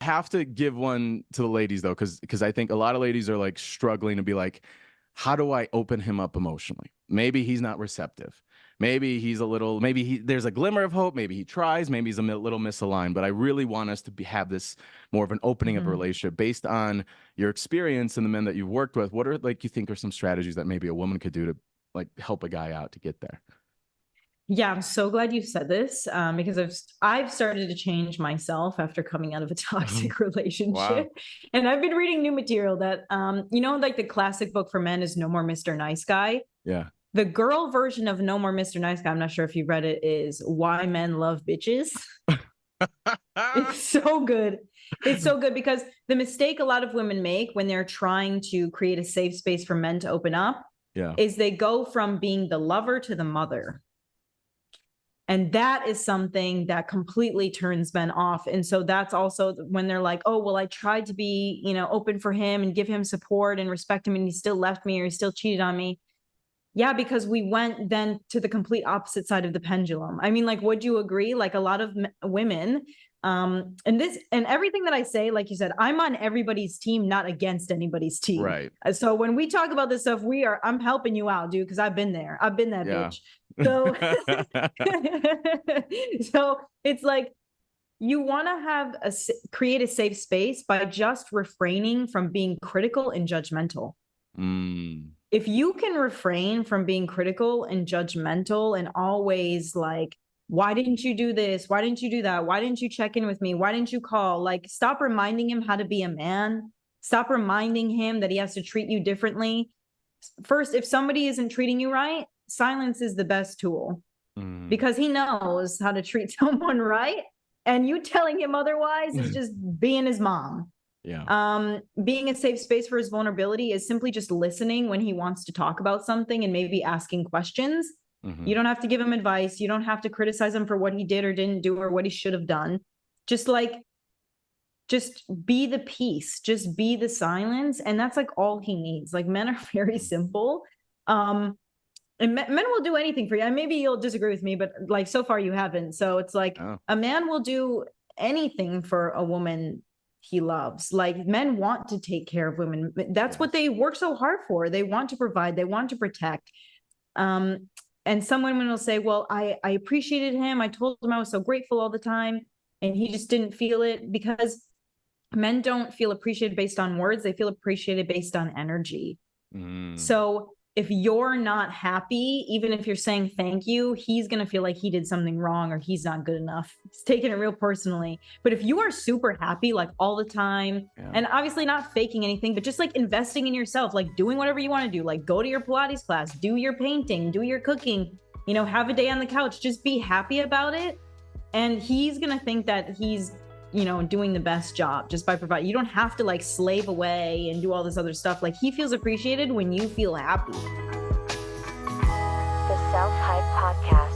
have to give one to the ladies though, because I think a lot of ladies are like struggling to be like, how do I open him up emotionally? Maybe he's not receptive. Maybe he's a little, there's a glimmer of hope. Maybe he tries, maybe he's a little misaligned, but I really want us to have this more of an opening of a relationship based on your experience and the men that you've worked with. What are like, you think are some strategies that maybe a woman could do to like help a guy out to get there? Yeah, I'm so glad you said this because I've started to change myself after coming out of a toxic relationship. Wow. And I've been reading new material that, like the classic book for men is No More Mr. Nice Guy. Yeah. The girl version of No More Mr. Nice Guy, I'm not sure if you read it, is Why Men Love Bitches. It's so good. It's so good because the mistake a lot of women make when they're trying to create a safe space for men to open up is they go from being the lover to the mother. And that is something that completely turns men off. And so that's also when they're like, oh, well, I tried to be, open for him and give him support and respect him, and he still left me or he still cheated on me. Yeah, because we went then to the complete opposite side of the pendulum. I mean, like, would you agree? Like a lot of women, and everything that I say, like you said, I'm on everybody's team, not against anybody's team. Right. So when we talk about this stuff, I'm helping you out, dude, because I've been there. I've been that bitch. So, so it's like, you want to create a safe space by just refraining from being critical and judgmental. If you can refrain from being critical and judgmental and always like, why didn't you do this? Why didn't you do that? Why didn't you check in with me? Why didn't you call? Like, stop reminding him how to be a man. Stop reminding him that he has to treat you differently. First, if somebody isn't treating you right, silence is the best tool because he knows how to treat someone right. And you telling him otherwise is just being his mom. Yeah. Being a safe space for his vulnerability is simply just listening when he wants to talk about something and maybe asking questions. You don't have to give him advice. You don't have to criticize him for what he did or didn't do or what he should have done. Just be the peace, just be the silence. And that's like all he needs. Like, men are very simple. And men will do anything for you. And maybe you'll disagree with me, but like, so far you haven't. So it's like a man will do anything for a woman he loves. Like, men want to take care of women. That's what they work so hard for. They want to provide, they want to protect. And some women will say, well, I appreciated him. I told him I was so grateful all the time, and he just didn't feel it, because men don't feel appreciated based on words. They feel appreciated based on energy. So if you're not happy, even if you're saying thank you, he's going to feel like he did something wrong or he's not good enough. He's taking it real personally. But if you are super happy, like all the time, and obviously not faking anything, but just like investing in yourself, like doing whatever you want to do, like go to your Pilates class, do your painting, do your cooking, have a day on the couch, just be happy about it. And he's going to think that he's, doing the best job just by providing. You don't have to like slave away and do all this other stuff. Like, he feels appreciated when you feel happy. The Self Hype Podcast.